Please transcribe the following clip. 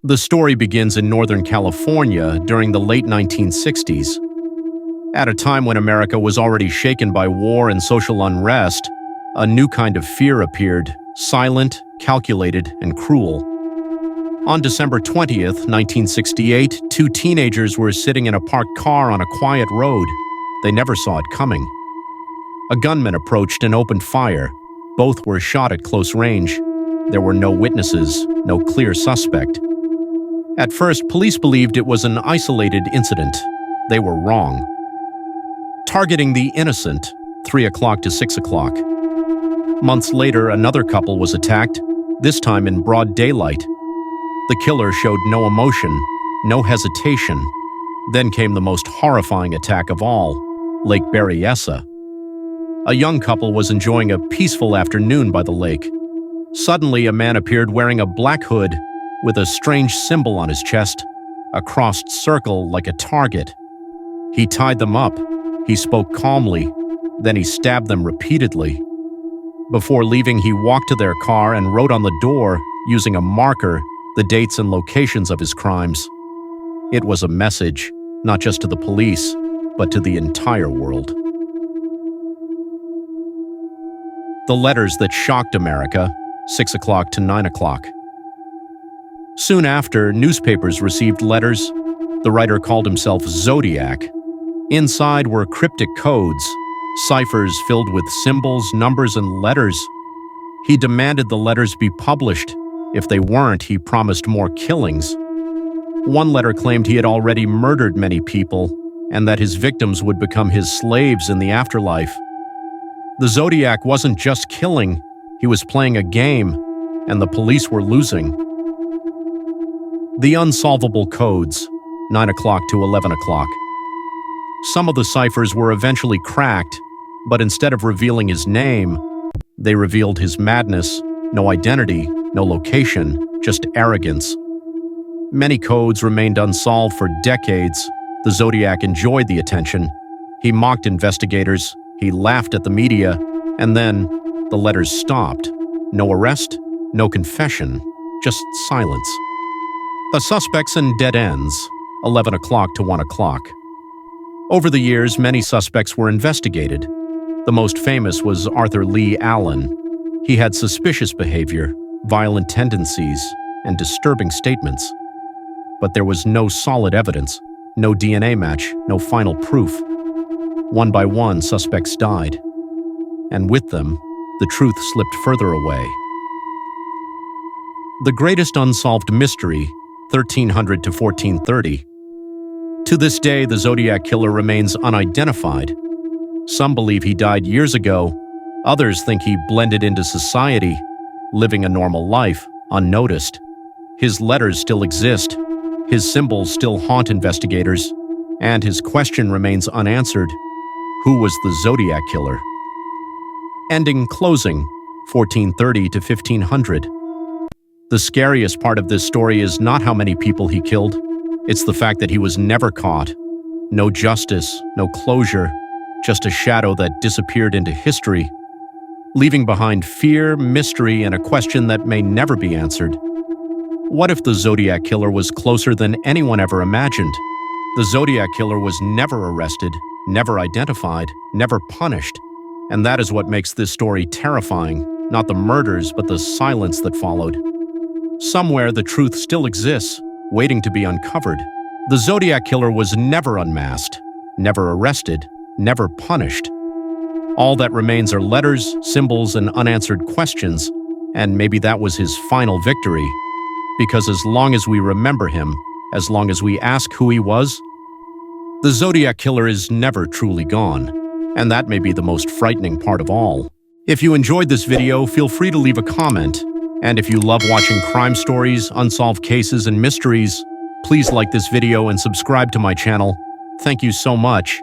The story begins in Northern California during the late 1960s. At a time when America was already shaken by war and social unrest, a new kind of fear appeared, silent, calculated, and cruel. On December 20th, 1968, two teenagers were sitting in a parked car on a quiet road. They never saw it coming. A gunman approached and opened fire. Both were shot at close range. There were no witnesses, no clear suspect. At first, police believed it was an isolated incident. They were wrong. Targeting the innocent, 3 o'clock to 6 o'clock. Months later, another couple was attacked, this time in broad daylight. The killer showed no emotion, no hesitation. Then came the most horrifying attack of all, Lake Berryessa. A young couple was enjoying a peaceful afternoon by the lake. Suddenly, a man appeared wearing a black hood with a strange symbol on his chest, a crossed circle like a target. He tied them up. He spoke calmly. Then he stabbed them repeatedly. Before leaving, he walked to their car and wrote on the door, using a marker, the dates and locations of his crimes. It was a message, not just to the police, but to the entire world. The letters that shocked America, 6 o'clock to 9 o'clock. Soon after, newspapers received letters. The writer called himself Zodiac. Inside were cryptic codes, ciphers filled with symbols, numbers, and letters. He demanded the letters be published. If they weren't, he promised more killings. One letter claimed he had already murdered many people and that his victims would become his slaves in the afterlife. The Zodiac wasn't just killing, he was playing a game, and the police were losing. The unsolvable codes, 9 o'clock to 11 o'clock. Some of the ciphers were eventually cracked, but instead of revealing his name, they revealed his madness, no identity, no location, just arrogance. Many codes remained unsolved for decades. The Zodiac enjoyed the attention. He mocked investigators, he laughed at the media, and then the letters stopped. No arrest, no confession, just silence. The suspects and dead ends, 11 o'clock to 1 o'clock. Over the years, many suspects were investigated. The most famous was Arthur Lee Allen. He had suspicious behavior, violent tendencies, and disturbing statements. But there was no solid evidence, no DNA match, no final proof. One by one, suspects died. And with them, the truth slipped further away. The greatest unsolved mystery, 1300 to 1430. To this day, the Zodiac Killer remains unidentified. Some believe he died years ago. Others think he blended into society, living a normal life, unnoticed. His letters still exist. His symbols still haunt investigators. And his question remains unanswered. Who was the Zodiac Killer? Ending closing, 1430 to 1500. The scariest part of this story is not how many people he killed. It's the fact that he was never caught. No justice, no closure, just a shadow that disappeared into history, leaving behind fear, mystery, and a question that may never be answered. What if the Zodiac Killer was closer than anyone ever imagined? The Zodiac Killer was never arrested, never identified, never punished. And that is what makes this story terrifying, not the murders, but the silence that followed. Somewhere the truth still exists, waiting to be uncovered. The Zodiac Killer was never unmasked, never arrested, never punished. All that remains are letters, symbols, and unanswered questions, and maybe that was his final victory. Because as long as we remember him, as long as we ask who he was, the Zodiac Killer is never truly gone. And that may be the most frightening part of all. If you enjoyed this video, feel free to leave a comment. And if you love watching crime stories, unsolved cases, and mysteries, please like this video and subscribe to my channel. Thank you so much.